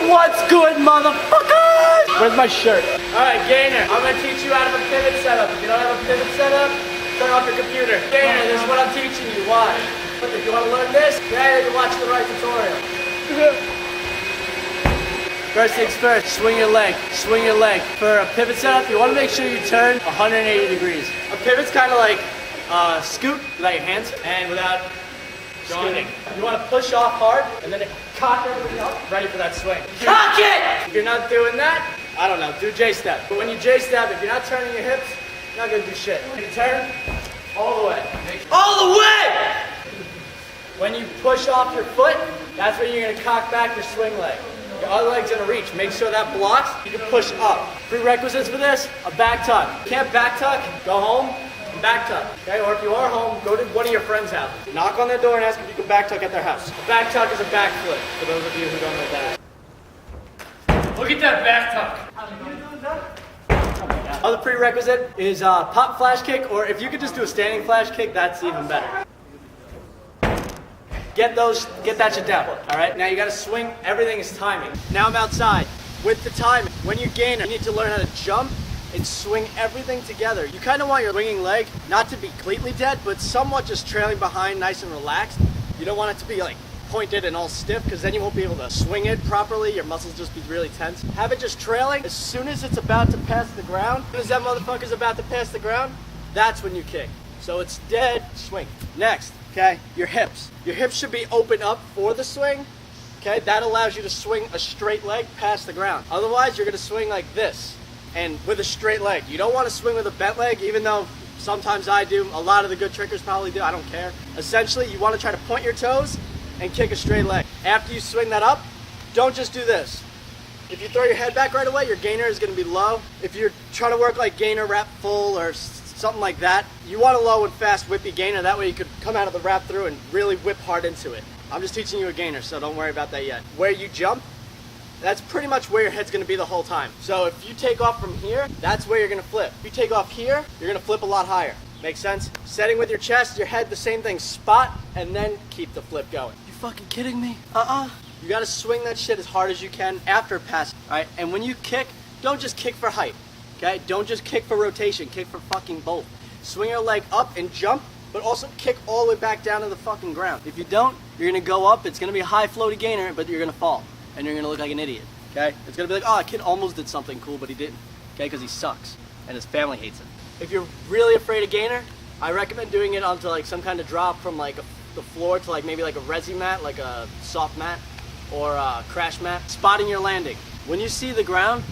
What's good, motherfuckers? Where's my shirt? Alright, Gainer, I'm gonna teach you out of a pivot setup. If you don't have a pivot setup, turn off your computer. Gainer, this is what I'm teaching you. Why? If you want to learn this, yeah, you watch the right tutorial. First things first, swing your leg. Swing your leg. For a pivot setup, you want to make sure you turn 180 degrees. A pivot's kind of like scoot without your hands and without scooting. You want to push off hard and then cock everything up, ready for that swing. Cock it! If you're not doing that, I don't know, do J-step. But when you J-step, if you're not turning your hips, you're not going to do shit. You turn all the way. All the way! When you push off your foot, that's when you're going to cock back your swing leg. Your other leg's going to reach. Make sure that blocks. You can push up. Prerequisites for this, a back tuck. Can't back tuck, go home and back tuck. Okay, or if you are home, go to one of your friends' houses. Knock on their door and ask if you can back tuck at their house. A back tuck is a back flip, for those of you who don't know that. Look at that back tuck. Other prerequisite is pop flash kick, or if you could just do a standing flash kick, that's even better. Get that shit down, all right? Now you gotta swing, everything is timing. Now I'm outside. With the timing, when you gain it, you need to learn how to jump and swing everything together. You kinda want your swinging leg not to be completely dead, but somewhat just trailing behind, nice and relaxed. You don't want it to be like pointed and all stiff, because then you won't be able to swing it properly. Your muscles just be really tense. Have it just trailing. As soon as it's about to pass the ground, as soon as that motherfucker's about to pass the ground, that's when you kick. So it's dead, swing. Next, okay, your hips. Your hips should be open up for the swing, okay? That allows you to swing a straight leg past the ground. Otherwise, you're gonna swing like this, and with a straight leg. You don't wanna swing with a bent leg, even though sometimes I do. A lot of the good trickers probably do, I don't care. Essentially, you wanna try to point your toes and kick a straight leg. After you swing that up, don't just do this. If you throw your head back right away, your gainer is gonna be low. If you're trying to work like gainer wrap full or something like that, you want a low and fast whippy gainer. That way you could come out of the wrap through and really whip hard into it. I'm just teaching you a gainer, so don't worry about that yet. Where you jump, that's pretty much where your head's gonna be the whole time. So if you take off from here, that's where you're gonna flip. If you take off here, you're gonna flip a lot higher. Make sense? Setting with your chest, your head, the same thing. Spot, and then keep the flip going. You fucking kidding me? You gotta swing that shit as hard as you can after pass. Alright, and when you kick, don't just kick for height. Okay? Don't just kick for rotation, kick for fucking both. Swing your leg up and jump, but also kick all the way back down to the fucking ground. If you don't, you're gonna go up, it's gonna be a high floaty gainer, but you're gonna fall. And you're gonna look like an idiot. Okay? It's gonna be like, oh, a kid almost did something cool, but he didn't. Okay? Because he sucks. And his family hates him. If you're really afraid of gainer, I recommend doing it onto like some kind of drop from like the floor to like maybe like a resi mat, like a soft mat, or a crash mat. Spotting your landing. When you see the ground,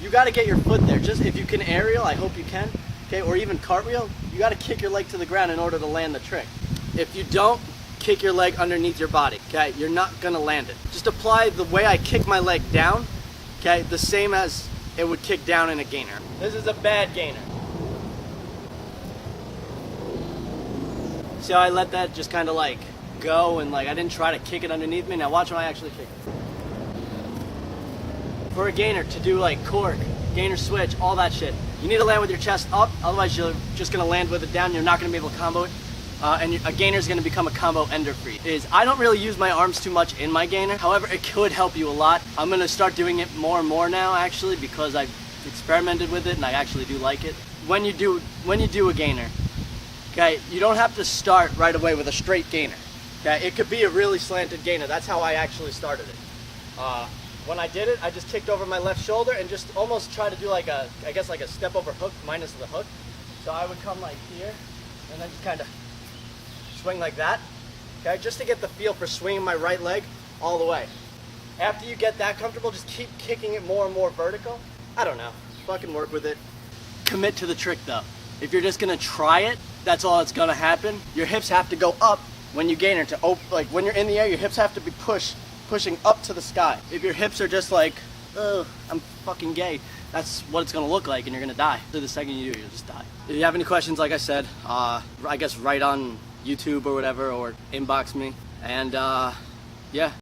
you gotta get your foot there. Just if you can aerial, I hope you can, okay, or even cartwheel, you gotta kick your leg to the ground in order to land the trick. If you don't, kick your leg underneath your body, okay? You're not gonna land it. Just apply the way I kick my leg down, okay, the same as it would kick down in a gainer. This is a bad gainer. See how I let that just kind of like go and like I didn't try to kick it underneath me? Now watch when I actually kick it. For a gainer to do like cork, gainer switch, all that shit, you need to land with your chest up, otherwise you're just gonna land with it down, you're not gonna be able to combo it, and a gainer is gonna become a combo ender for you. I don't really use my arms too much in my gainer, however it could help you a lot. I'm gonna start doing it more and more now actually, because I've experimented with it and I actually do like it. When you do a gainer, okay, you don't have to start right away with a straight gainer. Okay, it could be a really slanted gainer. That's how I actually started it. When I did it, I just kicked over my left shoulder and just almost tried to do like a, I guess like a step over hook minus the hook. So I would come like here and then just kind of swing like that. Okay, just to get the feel for swinging my right leg all the way. After you get that comfortable, just keep kicking it more and more vertical. I don't know, fucking work with it. Commit to the trick though. If you're just gonna try it, that's all that's gonna happen. Your hips have to go up when you gainer to open, like when you're in the air, your hips have to be pushing up to the sky. If your hips are just like, oh, I'm fucking gay, that's what it's gonna look like and you're gonna die. So the second you do, you'll just die. If you have any questions, like I said, I guess write on YouTube or whatever, or inbox me. And yeah.